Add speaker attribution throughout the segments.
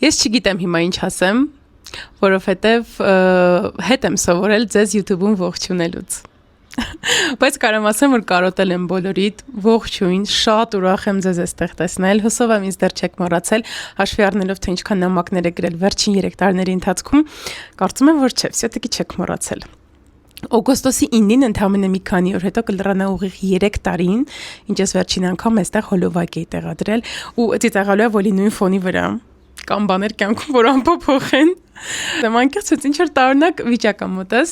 Speaker 1: Ես չգիտեմ հիմա ինչ ասեմ, որովհետև հետ եմ սովորել ձեզ YouTube-ում ողջունելուց։ Բայց կարամ ասեմ, որ կարոտել եմ բոլորիդ, ողջույն, շատ ուրախ եմ ձեզ այստեղ տեսնել, հուսով եմ ինձ դեռ չեք մոռացել, հաշվի առնելով թե ինչքան նամակներ եք գրել վերջին 3 տարիների ընթացքում, կարծում եմ, որ չէ, всё-таки չեք մոռացել։ Օգոստոսի 9-ին ընդամենը մի քանի օր հետո կլրանա ուղիղ 3 տարին, ինչ ես վերջին անգամ այստեղ հոլովակ էի տեղադրել ու ծիծաղալու է վոլի նույն ֆոնի վրա կամ բաներ կյանքում որ անփոփոխ են։ Անկեղծ ինչ որ տարօրինակ վիճակ ա մոտս։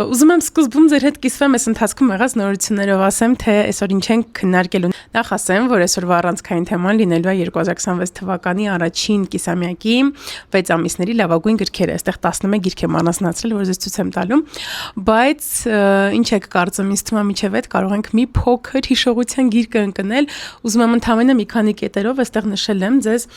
Speaker 1: Ուզում եմ սկզբում ձեր հետ կիսվեմ այս ընթացքում եղած նորություններով, ասեմ, թե այսօր ինչ ենք քննարկելու։ Նախ ասեմ, որ այսօրվա առանցքային թեման լինելու է 2026 թվականի առաջին կիսամյակի 6 ամիսների լավագույն գրքերը։ Այստեղ 11 գիրք եմ առանձնացրել, որ ձեզ ցույց եմ տալու։ Բայց ինչ եք կարծում, ինձ թվում է միջև այդ կարող ենք մի փոքր հիշողության գիրք ընկնել։ Ուզում եմ ընդհանրապես մի քանի կետերով այստեղ նշել եմ ձեզ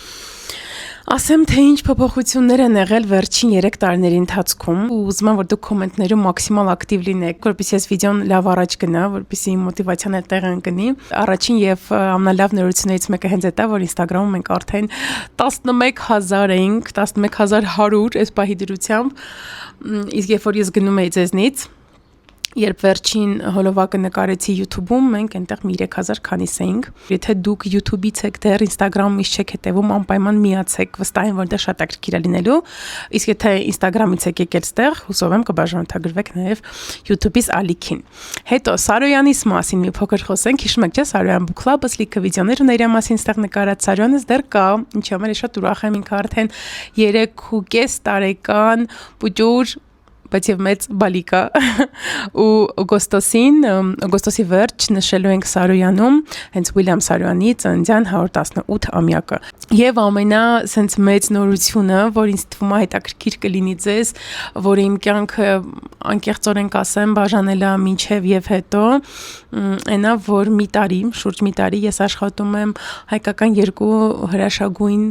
Speaker 1: ասեմ, թե ինչ փոփոխություններ են եղել վերջին 3 տարիների ընթացքում ու ուզում եմ, որ դուք կոմենտներում մաքսիմալ ակտիվ լինեք, որպեսզի այս վիդեոն լավ առաջ գնա, որպեսզի մոտիվացիան էլ տեղ ընկնի։ Առաջին եւ ամենալավ նորություններից մեկը հենց դա, որ Instagram-ում մենք արդեն 11000 էինք, 11100 այս պահի դրությամբ, իսկ երբ որ ես գնում էի ձեզնից Երբ վերջին հոլովակը նկարեցի YouTube-ում, մենք այնտեղ մի 3000 քանիս էինք։ Եթե դուք YouTube-ից եք դեռ Instagram-ից չեք հետևում, անպայման միացեք, վստահ եմ, որ դա շատ ակրկիր է լինելու։ Իսկ եթե Instagram-ից եք եկել ստեղ, հուսով եմ կբաժանորդագրվեք նաև YouTube-ից ալիքին։ Հետո Սարոյանից մասին մի փոքր խոսենք, հիշում եք, չէ՞, Սարոյան Book Club-ը լիքը վիդեոներ ուներ իր մասին ստեղ նկարած Սարոյանս դեռ կա, ինչի համար ես շատ ուրախ եմ, ինքը արդեն 3.5 տարեկան պուճուր բայց եւ մեծ բալիկա ու օգոստոսի վերջ նշելու ենք Սարոյանում հենց Ուիլյամ Սարոյանի ծննդյան 118-ամյակը եւ ամենա սենց մեծ նորությունը, որ ինձ թվում է հետաքրքիր կլինի ձեզ, որ իմ կյանքը անկեղծորեն կասեմ բաժանել է մինչեւ եւ հետո այնա որ շուրջ մի տարի ես աշխատում եմ հայկական 2 հրաշագույն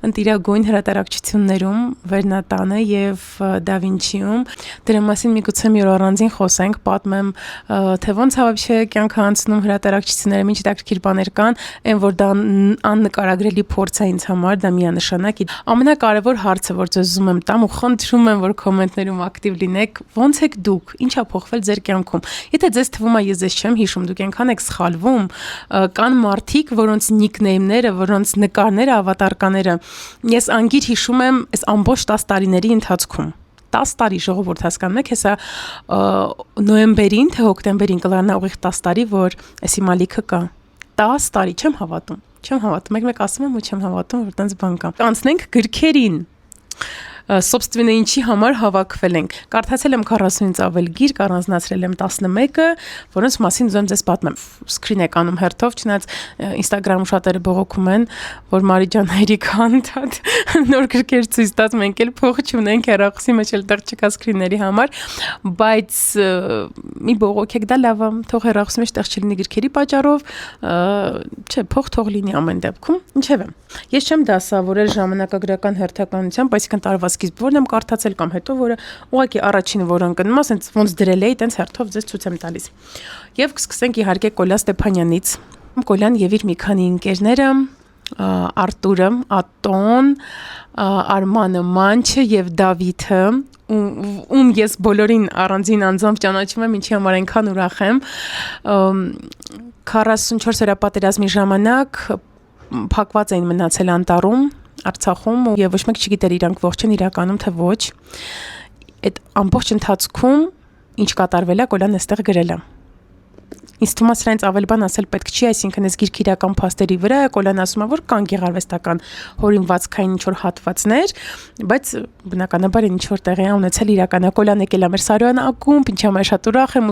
Speaker 1: ընտիրագույն հրատարակչություններում Վերնատանը եւ Դա Վինչիում Դրա մասին միգուցե մի օր առանձին խոսենք, պատմեմ, թե ոնց է вообще կյանքը անցնում հրատարակչությունները, ինչ հետաքրքիր բաներ կան, այն որ դա աննկարագրելի փորձ է ինձ համար, դա միանշանակ։ Ամենակարևոր հարցը, որ ձեզ ուզում եմ տամ ու խնդրում եմ, որ կոմենտներում ակտիվ լինեք, ոնց եք դուք, ինչ է փոխվել ձեր կյանքում։ Եթե ձեզ թվում է ես ձեզ չեմ հիշում, դուք այնքան եք սխալվում, կան մարդիկ, որոնց նիկնեյմները, որոնց նկարները, ավատարկաները ես անգիր հիշում եմ այս ամբողջ 10 տարիների ընթացքում 10 տարի ժողովուրդ հասկանում եք, հեսա նոյեմբերին, թե հոկտեմբերին կլանա ուղիղ 10 տարի, որ էսի մալիքը կա։ 10 տարի, չեմ հավատում, մեկ ասում եմ ու չեմ հավատում, որ տենց բան կա։ Անցնենք գրքերին։ Собственно, ինչի համար հավաքվել ենք։ Կարդացել եմ 40-ից ավել գիրք, առանձնացրել եմ 11-ը, որոնց մասին ուզում եմ ձեզ պատմեմ։ Սկրին եք անում հերթով, չնայած Instagram-ում շատերը բողոքում են, որ Մարի ջան հերիքան դատ նոր գրքեր ցույց տաց, մենք էլ փող չունենք, հեռախոսի մեջ էլ տեղ չկա սկրինների համար, բայց մի բողոքեք, դա լավ է, թող հեռախոսի մեջ տեղ չլինի գրքերի պատճառով, չէ, փող թող լինի ամեն դեպքում։ Ինչևէ, ես չեմ դասավորել ժամանակագրական հերթականությամբ, այսինքն տարվա սկիզբ որն եմ կարդացել կամ հետո որը ուղղակի առաջինը որ ընկնում է, ասենց ոնց դրել էի, տենց հերթով ձեզ ցույց եմ տալիս։ Եվ կսկսենք իհարկե Կոլյա Ստեփանյանից։ Կոլյան եւ իր մի քանի ընկերները, Արտուրը, Ատոն, Արմանը Մանչը եւ Դավիթը, ում ես բոլորին առանձին անձամբ ճանաչում եմ, ինչի համար այնքան ուրախ եմ։ 44 օրյա պատերազմի ժամանակ փակված էին մնացել Անտառում, Արցախում եւ ոչ մեկ չգիտեր իրանք ողջ են իրականում թե ոչ։ Այդ ամբողջ ընթացքում ինչ կատարվել է, Կոլյան այստեղ գրել է։ Ինձ թվում է սրանից ավել բան ասել պետք չի, այսինքն այս գիրքի իրական փաստերի վրա Կոլյան ասում է, որ կան գեղարվեստական հորինվածքային ինչ-որ հատվածներ, բայց բնականաբար ինչ որ տեղի է ունեցել իրականը։ Կոլյան եկել է մեր Սարոյան ակումբ, ինչի համար շատ ուրախ եմ,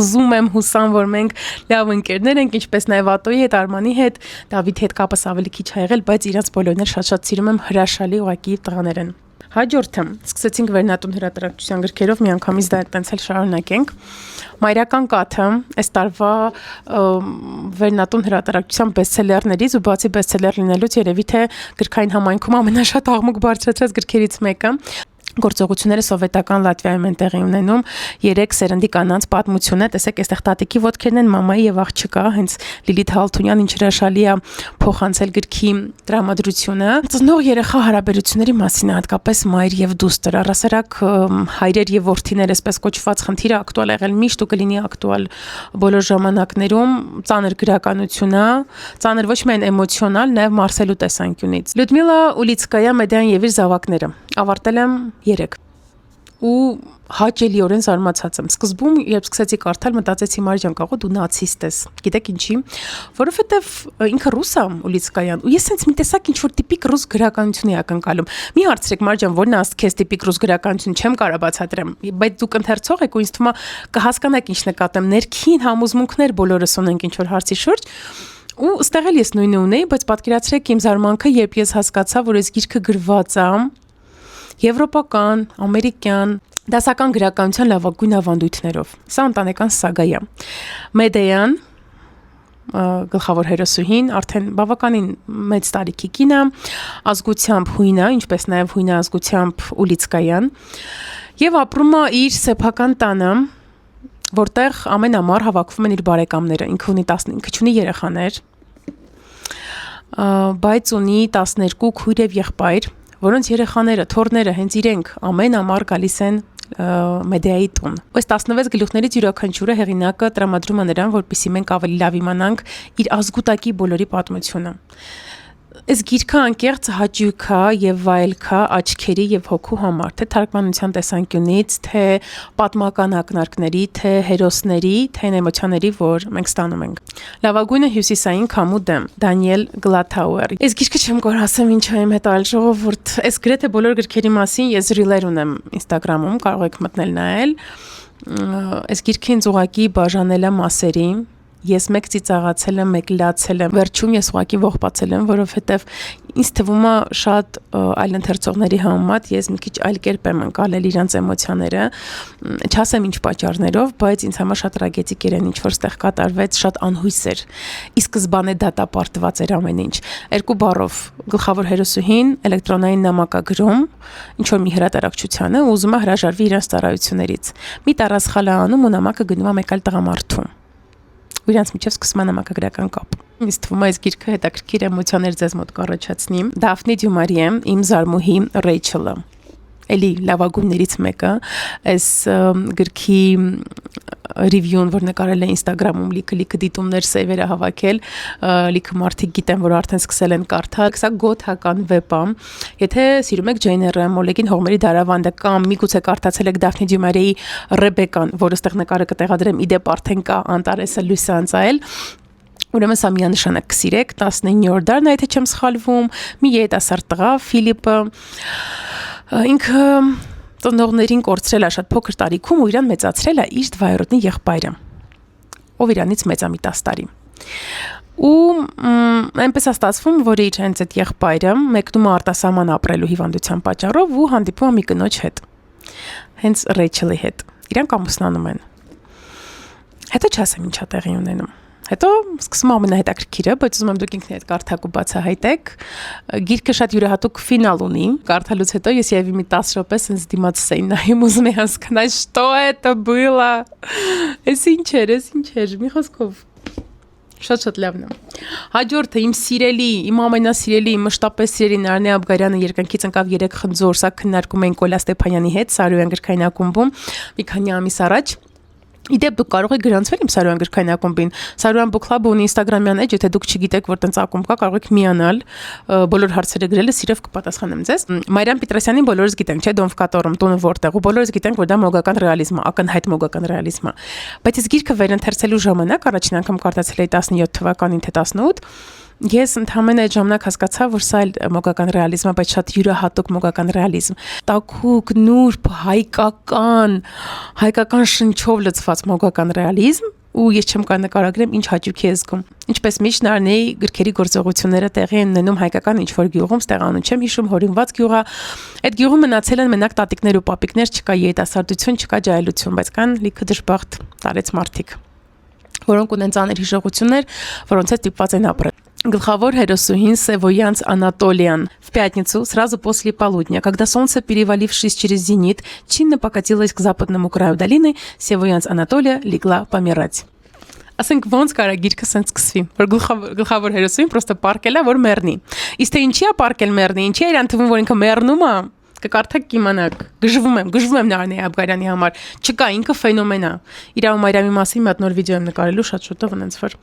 Speaker 1: ուզում եմ հուսամ, որ մենք լավ ընկերներ ենք, ինչպես նաև Ատոյի հետ, Արմանի հետ, Դավիթի հետ կապս ավելի քիչ ա եղել, բայց իրանց բոլորն էլ շատ սիրում եմ, հրաշալի ուղղակի տղաներ են։ Հաջորդը սկսեցինք Վերնատուն հրատարակչության գրքերով, միանգամից դա այդտենց էլ շարունակենք։ Մայրական կաթը այս տարվա Վերնատուն հրատարակչության բեսթսելերներից ու բացի բեսթսելեր լինելուց երևի թե գրքային համայնքում ամենաշատ աղմուկ բարձրացրած գրքերից մեկը։ գործողությունները սովետական Լատվիայում են տեղի ունենում 3 սերնդի կանանց պատմությունը, տեսեք, այստեղ տատիկի ոտքերն են, մամայի եւ աղջկա, հենց Լիլիթ Հալթունյան ինչ հրաշալի է փոխանցել գրքի տրամադրությունը։ Ծնող երեխա հարաբերությունների մասին, հատկապես մայր եւ դուստր, առասարակ հայրեր եւ որդիներ, այսպես կոչված խնդիրը ակտուալ եղել միշտ ու կլինի ակտուալ բոլոր ժամանակներում, ծանր գրականություն է, ծանր ոչ միայն էմոցիոնալ, նաեւ մարսելու տեսանկյունից։ Լյուդմիլա Ուլիցկայա մեդիան եւ իր զավակները ավարտել եմ 3 ու հաճելիորեն զարմացած եմ։ Սկզբում, երբ սկսեցի կարդալ, մտածեցի Մարիամ, կաղո դու նացիստ ես։ Գիտեք ինչի, որովհետև ինքը ռուս է Ուլիցկայան, ու ես sense մի տեսակ ինչ որ տիպիկ ռուս գրականություն էի ակնկալում։ Մի հարցրեք Մարիամ, ո՞րն է քեզ տիպիկ ռուս գրականություն, չեմ կարող բացատրեմ, բայց դուք ընթերցող եք ու ինձ թվում է կհասկանաք ինչ նկատեմ, ներքին համոզմունքներ բոլորս ունենք ինչ որ հարցի շուրջ։ Ու ստեղ էլ ես նույնը ունեի, բայց պատկերացրեք իմ զարմանքը, երբ ես հասկացա, որ այս գիրքը գրված է եվրոպական, ամերիկյան, դասական գրականության լավագույն ավանդույթներով։ Սա ընտանեկան սագա է։ Մեդեան, գլխավոր հերոսուհին, արդեն բավականին մեծ տարիքի կին է, ազգությամբ հույն է, ինչպես նաև հույն է ազգությամբ Ուլիցկայան, եւ ապրում է իր սեփական տանը, որտեղ ամեն ամառ հավաքվում են իր բարեկամները։ Ինքը ունի 15 չունի երեխաներ, բայց ունի 12 քույր եւ եղբայր, որոնց երեխաները, թոռները հենց իրենք ամեն ամառ գալիս են մեդիայի տուն։ Այս 16 գլուխներից յուրաքանչյուրը հեղինակը տրամադրում է նրան, որպեսզի մենք ավելի լավ իմանանք իր ազգուտակի բոլորի պատմությունը։ Այս գիրքը անկեղծ հաճույք է եւ վայելք է աչքերի եւ հոգու համար, թե թարգմանության տեսանկյունից, թե պատմական ակնարկների, թե հերոսների, թե էմոցիաների, որ մենք ստանում ենք։ Լավագույնը հյուսիսային քամու դեմ, Դանիել Գլաթաուեր։ Այս գիրքը չեմ կարող ասեմ ինչ եմ հետ այլ ժողովուրդ։ Այս գրեթե բոլոր գրքերի մասին ես ռիլեր ունեմ Instagram-ում, կարող եք մտնել նայել։ Այս գիրքը ինձ ուղղակի բաժանել է մասերի։ Ես մեկ ծիծաղացել եմ, մեկ լացել եմ, վերջում ես ուղղակի ողբացել եմ, որովհետև ինձ թվում է շատ այլ ընթերցողների համեմատ ես մի քիչ այլ կերպ եմ ընկալել իրանց էմոցիաները, չասեմ ինչ պատճառներով, բայց ինձ համար շատ տրագեդիկ էր ինչ որ ստեղ կատարվեց, շատ անհույս էր։ Ի սկզբանե դատապարտված էր ամեն ինչ։ 2 բառով գլխավոր հերոսուհին էլեկտրոնային նամակ է գրում, ինչ որ մի հրատարակչությանը, ուզում է հրաժարվի իրենց ծառայություններից։ Մի տառասխալ է անում ու նամակը գնում է մեկ այլ տղամարդու։ Ու իրանց միջև սկսում է նամակագրական կապ։ Ինձ թվում է այս գիրքը հետաքրքիր էմոցիաներ ձեզ մոտ կառաջացնի։ Դաֆնի Դյումարիե, իմ զարմուհի Ռեյչելը։ Էլի լավագույններից մեկը, այս գրքի review-ն, որ նկարել է Instagram-ում, լիքը դիտումներ, սեյվեր է հավաքել, լիքը մարդիկ գիտեն, որ արդեն սկսել են կարդալ։ Սա գոթական վեպ է։ Եթե սիրում եք Ջեյն Էյրը, Մոլեգին Հողմերի դարավանդը կամ միգուցե կարդացել եք Դաֆնի Դյումարիեի Ռեբեկան, որը ստեղ նկարը կտեղադրեմ, իդեպ արդեն կա Անտարեսը լույսը անցայել։ Ուրեմն սա միանշանակ կսիրեք, 19-րդ դարն է, եթե չեմ սխալվում, մի երիտասարդ տղա, Ֆիլիպը, ինքը ծնողներին կորցրել է շատ փոքր տարիքում ու իրան մեծացրել է իր դվայրոտնի եղբայրը, ով իրանից մեծ է մի 10 տարի։ Ու այնպես է ստացվում, որ իր հենց այդ եղբայրը մեկնում է արտասահման ապրելու հիվանդության պատճառով ու հանդիպում է մի կնոջ հետ, հենց Ռեյչելի հետ։ Իրանք ամուսնանում են։ Հետո չասեմ ինչա տեղի ունենում։ Հետո սկսում ամենահետաքրքիրը, բայց ուզում եմ դուք ինքն այդ կարդաք ու բացահայտեք։ Գիրքը շատ յուրահատուկ ֆինալ ունի։ Կարդալուց հետո ես եւի մի 10 րոպե sense դիմացս էի նայում, ուզում էի հասկանալ, что это было։ Էս ինչ էր, մի խոսքով շատ լավն է։ Հաջորդը իմ սիրելի, իմ ամենասիրելի, իմ մշտապես սիրելի Նարնե Աբգարյանը երկնքից ընկավ 3 խնձոր, սա քննարկում էին Կոլա Ստեփանյանի հետ Սարոյան գրքային ակումբում մի քանի ամիս առաջ։ Իդեպ դուք կարող եք գրանցվել իմ Սարոյան գրքային ակումբին։ Սարոյան Book Club-ը ունի Instagram-յան էջ, եթե դուք չգիտեք, որ տենց ակումբ կա, կարող եք միանալ, բոլոր հարցերը գրելը սիրով կպատասխանեմ ձեզ։ Մարիամ Պետրոսյանին բոլորս գիտենք, չէ՞, Դոնֆկատորում, տունը որտեղ, ու բոլորս գիտենք, որ դա մոգական ռեալիզմ է, ակնհայտ մոգական ռեալիզմ է։ Բայց այս գիրքը վերընթերցելու ժամանակ առաջին անգամ կարդացել էի 17 թվականին, թե 18, ես ընդհանրապես այդ ժամանակ հասկացա, որ սա էլ մոգական ռեալիզմ է, բայց շատ յուրահատուկ մոգական ռեալիզմ։ Տաքուկ, նուրբ, հայկական շնչով լցված մոգական ռեալիզմ, ու ես չեմ կարող նկարագրեմ ինչ հաճույք է զգում։ Ինչպես միշտ Նարնեի գրքերի գործողությունները տեղի են ունենում հայկական ինչ-որ գյուղում, ստեղանուն չեմ հիշում, հորինված գյուղ է։ Այդ գյուղում մնացել են մենակ տատիկներ ու պապիկներ, չկա երիտասարդություն, չկա ջահելություն, բայց կան լիքը դժբախտ տարեց մարդիկ, որոնք ունեն ծանր հիշողություններ, որոնց հետ ստիպված են ապրել։ Главор Херосухин Севоянц Анатолиан. В пятницу, сразу после полудня, когда солнце, перевалившись через зенит, чинно покатилось к западному краю долины, Севоянц Анатолия легла помирать. Ասենք ոնց կարա գիրքը սենց սկսվի, որ գլխավոր հերոսին պրոստը պարկել է, որ մեռնի։ Իսկ թե ինչի է պարկել մեռնի, ինչի է իրան թվում, որ ինքը մեռնում է, կկարդաք կիմանաք, գժվում եմ Նարնե Աբգարյանի համար, չկա, ինքը ֆենոմեն է։ Իրավու Մարիամի մասին մի հատ նոր վիդեո եմ նկարելու, շատ շուտով ոնց որ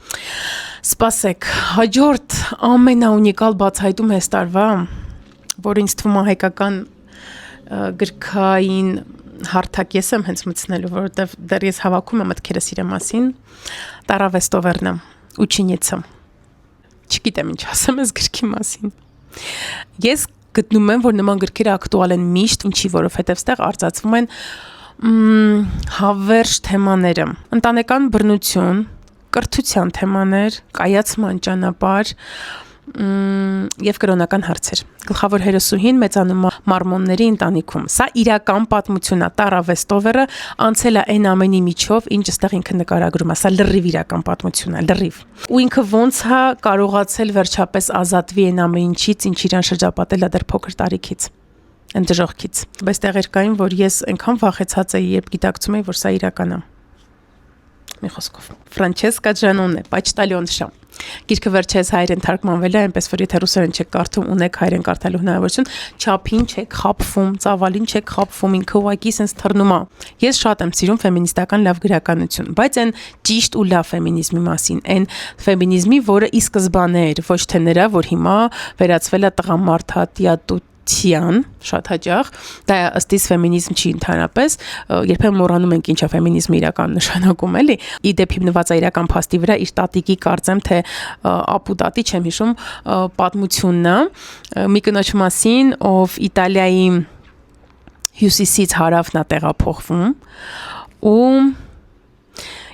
Speaker 1: սպասեք, հաջորդ ամենաունիկալ բացահայտում է տարվա, որ ինձ թվում է հայկական գրքային հարթակ ես եմ հենց մտցնելու, որովհետև դեռ ես հավաքում եմ մտքերս իր մասին, Տարա Վեստովերնը, Ուչինիցը։ Չգիտեմ ինչ ասեմ այս գրքի մասին։ Ես գտնում եմ, որ նման գրքերը ակտուալ են միշտ, ինչի, որովհետև ստեղ արծացվում են հավերժ թեմաները, ընտանեկան բռնություն, կրթության թեմաներ, կայացման ճանապարհ եւ կրոնական հարցեր։ Գլխավոր հերոսուհին մեծանում է մարմոնների ընտանիքում։ Սա իրական պատմություն է, Տարա Վեստովերը անցել է այն ամենի միջով, ինչ այստեղ ինքը նկարագրում է, սա լրիվ իրական պատմություն է, լրիվ։ Ու ինքը ոնց է կարողացել վերջապես ազատվի այն ամեն ինչից, ինչ իրան շրջապատել է դեռ փոքր տարիքից։ Այն դժոխքից։ Բայց տեղեր կային, որ ես այնքան վախեցած էի, երբ գիտակցում էի, որ սա իրական է։ Մի խոսքով։ Ֆրանչեսկա Ջանոնե, Պաչտալյոնշա։ Գիրքը վերջերս հայերեն թարգմանվել է, այնպես որ եթե ռուսերեն չեք կարդում, ունեք հայերեն կարդալու հնարավորություն, չափին չեք խաբվում, ծավալին չեք խաբվում, ինքը ուղղակի sense թռնում է։ Ես շատ եմ սիրում ֆեմինիստական լավ գրականություն, բայց այն ճիշտ ու լավ ֆեմինիզմի մասին, այն ֆեմինիզմի, որը ի սկզբանե էր, ոչ թե նրա, որ հիմա վերածվել է տղամարդատիատու շատ հաճախ, դա ըստ իս ֆեմինիզմ չի ընդհանրապես, երբեմն մոռանում ենք ինչա ֆեմինիզմը իրական նշանակում էլի, իդեպ հիմնված է իրական փաստի վրա, իր տատիկի կարծեմ թե ապու տատի չեմ հիշում, պատմությունն է, մի կնոջ մասին, ով Իտալիայի հյուսիսից հարավն է տեղափոխվում ու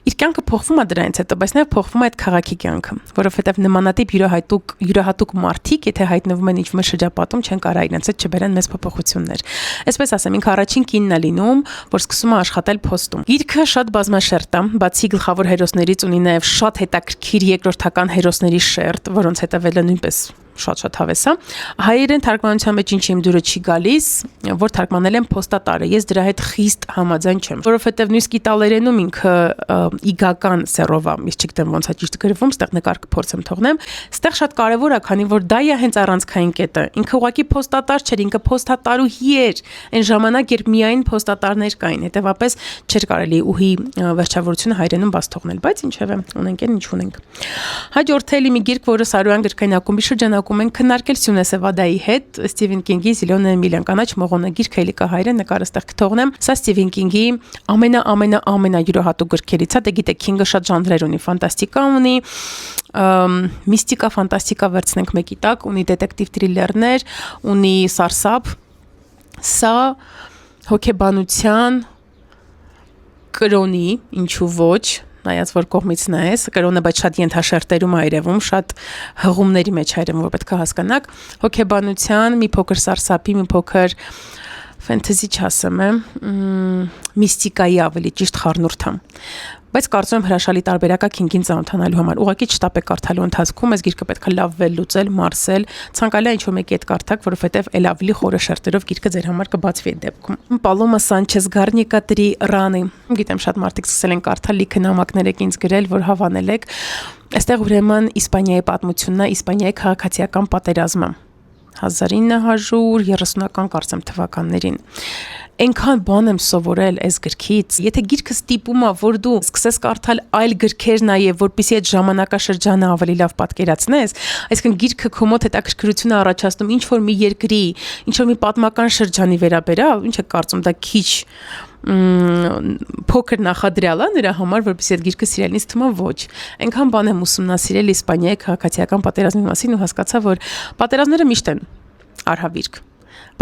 Speaker 1: իր կյանքը փոխվում է դրանից հետո, բայց նաև փոխվում է այդ քաղաքի կյանքը, որովհետև նմանատիպ յուրահատուկ մարդիկ, եթե հայտնվում են ինչ-որ շրջապատում, չեն կարող իրենց հետ չբերեն մեծ փոփոխություններ։ Այսպես ասեմ, ինքը առաջին կինն է լինում, որ սկսում է աշխատել փոստում։ Գիրքը շատ բազմաշերտ է, բացի գլխավոր հերոսներից ունի նաև շատ հետաքրքիր երկրորդական հերոսների շերտ, որոնց հետևելը նույնպես շատ հավես է։ Հայերեն թարգմանության մեջ ինչ իմ դուրը չի գալիս, որ թարգմանել եմ փոստատարը։ Ես դրա հետ խիստ համաձայն չեմ, որովհետև նույնիսկ իտալերենում ինքը իգական սերով է, ես չգիտեմ ոնց է ճիշտ գրվում, ստեղ նկար կփորձեմ թողնեմ։ Ստեղ շատ կարևոր է, քանի որ դա է հենց առանցքային կետը։ Ինքը ուղղակի փոստատար չէր, ինքը փոստատարուհի էր։ Այն ժամանակ, երբ միայն փոստատարներ կային, հետևաբար չէր կարելի ուհի վերջավորությունը հայերենում բաց թողնել, բայց ինչևէ, ունենք այն ինչ ունենք։ Հաջորդել մի գիրք, որը Սարոյան գրքային ակումբի շրջանակում ենք քննարկել Սյունե Սևադայի հետ, Ստիվեն Կինգի Զիլոնե միլիոն կանաչ մողոնը գիրքը էլի կա հայերեն, նկարը ստեղ կթողնեմ։ Սա Ստիվեն Կինգի ամենա յուրահատուկ գրքերից է, դե գիտեք, Կինգը շատ ժանրեր ունի, ֆանտաստիկա ունի, միստիկա, ֆանտաստիկա վերցնենք մեկի տակ, ունի դետեկտիվ թրիլերներ, ունի սարսափ, սա հոգեբանության կրոնի, ինչու ոչ, նայած որ կողմից նայես, կրոնը բայց շատ ենթաշերտերում է երևում, շատ հղումների մեջ է երևում, որ պետք է հասկանաք, հոգեբանության, մի փոքր սարսափի, մի փոքր ֆենթեզի չասեմ, միստիկայի ավելի ճիշտ խառնուրդ է։ Բայց կարծում եմ հրաշալի տարբերակա Քինգին ծանոթանալու համար։ Ուղղակի չտապեք կարդալու ընթացքում, այս գիրքը պետք է լավ վերլուծել, մարսել, ցանկալի է ինչ-որ մեկի հետ կարդաք, որովհետև էլ ավելի խորը շերտերով գիրքը ձեր համար կբացվի այդ դեպքում։ Պալոմա Սանչես Գարնիկա Տրի Ռանի։ Գիտեմ շատ մարդիկ սկսել են կարդալ, լիքը նամակներ եք ինձ գրել, որ հավանել եք։ Այստեղ ուրեմն Իսպանիայի պատմությունն է, Իսպանիայի քաղաքացիական պատերազմը 1930-ական կարծեմ թվականներին։ Այնքան բան եմ սովորել այս գրքից, եթե գիրքը ստիպում է, որ դու սկսես կարդալ այլ գրքեր նաև, որպեսզի այդ ժամանակաշրջանը ավելի լավ պատկերացնես, այսինքն գիրքը քո մոտ հետաքրքրություն է առաջացնում ինչ որ մի երկրի, ինչ որ մի պատմական շրջանի վերաբերյալ, ինչ եք կարծում, դա քիչ փոքր նախադրյալ է նրա համար, որպեսզի այդ գիրքը սիրելին ինձ թվում է ոչ։ Այնքան բան եմ ուսումնասիրել Իսպանիայի քաղաքացիական պատերազմի մասին ու հասկացա, որ պատերազմները միշտ են արհավիրք,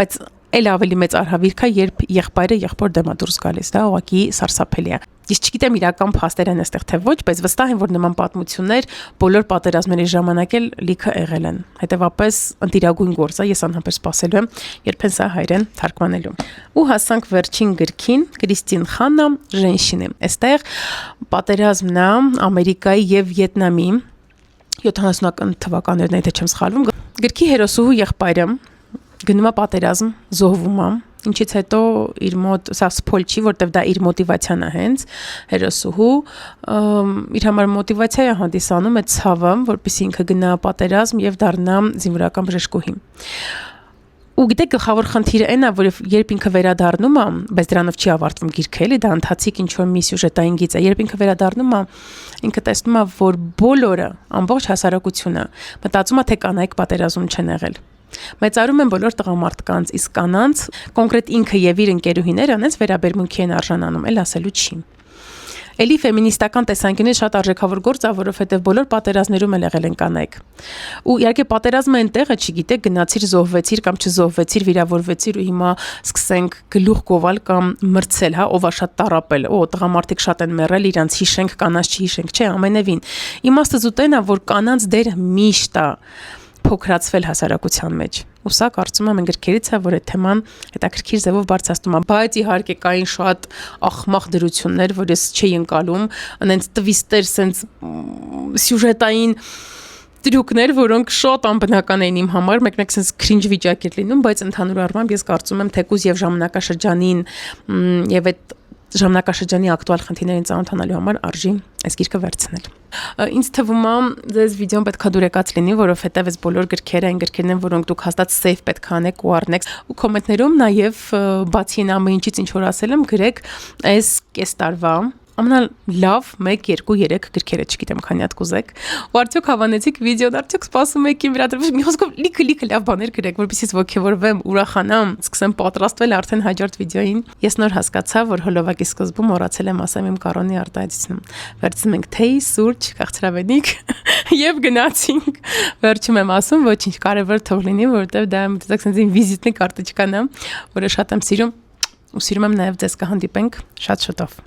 Speaker 1: բայց էլ ավելի մեծ արհավիրք է, երբ եղբայրը եղբոր դեմ է դուրս գալիս, դա ուղղակի սարսափելի է։ Ես չգիտեմ իրական փաստեր են այստեղ թե ոչ, բայց վստահ եմ, որ նման պատմություններ բոլոր պատերազմների ժամանակ էլ լիքը եղել են։ Հետևաբար ընտիրագույն գործ է, ես անհամբեր սպասելու եմ, երբեն սա հայերեն թարգմանելու։ Ու հասանք վերջին գրքին, Կրիստին Խաննա Ժենշինի։ Այստեղ պատերազմն է Ամերիկայի եւ Վիետնամի 70-ական թվականներն եթե չեմ սխալվում, գրքի հերոսուհու եղբայրը գնում է պատերազմ, զոհվում է, ինչից հետո իր մոտ սա սփոյլ չի, որտեվ դա իր մոտիվացիան է հենց հերոսուհու, իր համար մոտիվացիա է հանդիսանում այդ ցավը, որպեսզի ինքը գնա պատերազմ եւ դառնա զինվորական բժշկուհի։ Ու գիտեք գլխավոր խնդիրը այն է, որ երբ ինքը վերադառնում է, բայց դրանով չի ավարտվում գիրքը, էլի դա ընթացիկ ինչ որ մի սյուժետային գիծ է, երբ ինքը վերադառնում է, ինքը տեսնում է, որ բոլորը, ամբողջ հասարակությունը մտածում է, թե կանայք պատերազմ չեն եղել։ Մեծարում են բոլոր տղամարդկանց, իսկ կանանց կոնկրետ ինքը եւ իր ընկերուհիները անց վերաբերմունքի են արժանանում, էլ ասելու չի։ Էլի ֆեմինիստական տեսանկյունից շատ արժեքավոր գործ է, որովհետև բոլոր պատերազմներում էլ եղել են կանայք։ Ու իհարկե պատերազմը այնտեղը, չգիտեք, գնացիր, զոհվեցիր կամ չզոհվեցիր, վիրավորվեցիր ու հիմա սկսենք գլուխ գովալ կամ մրցել, հա, ով է շատ տառապել, տղամարդիկ շատ են մեռել, իրանց հիշենք, կանանց չհիշենք, չէ, ամենևին։ Իմաստը զուտեն է, որ կանանց դերը միշտ է փոքրացվել հասարակության մեջ։ Ու սա կարծում եմ գրքերից է, որ այդ թեման հետաքրքիր ձևով բարձրացնում է, բայց իհարկե կային շատ ախմախ դրություններ, որ ես չէի ընկալում, այնց տվիստեր, sense սյուժետային տրյուկներ, որոնք շատ անբնական էին իմ համար, մեկ-մեկ sense cringe վիճակ էր լինում, բայց ընդհանուր առմամբ ես կարծում եմ թեկուզ եւ ժամանակաշրջանին եւ այդ ժամանակաշրջանի ակտուալ խնդիրներին ծանոթանալու համար արժի այս գիրքը վերցնել։ Ինձ թվում է ձեզ վիդեոն պետքա դուրեկած լինի, որովհետև այս բոլոր գրքերը այն գրքերն են, որոնք դուք հաստատ save պետք է անեք ու առնեք։ Ու կոմենտներում նաև բացի այն ամեն ինչից ինչ որ ասել եմ, գրեք այս կես տարվա ամենալավ 1, 2, 3 գրքերը, չգիտեմ քանի հատ կուզեք։ Ու արդյոք հավանեցիք վիդեոն, արդյոք սպասում եք իմ վերադրվելը։ Մի խոսքով լիքը լավ բաներ գրեք, որպեսզի ես ոգևորվեմ, ուրախանամ, սկսեմ պատրաստվել արդեն հաջորդ վիդեոին։ Ես նոր հասկացա, որ հոլովակի սկզբում մոռացել եմ ասեմ իմ կառոնի արտահայտությունը։ Վերցնում ենք թեյ, սուրճ, քաղցրավենիք եւ գնացինք։ Վերջում եմ ասում, ոչինչ կարևոր թող լինի, որովհետեւ դա դիտեք sense վիզիտնի կարտոչկան է, որը շատ եմ սիրում ու սիրում եմ նաեւ ձեզ կհանդիպենք շատ շուտով։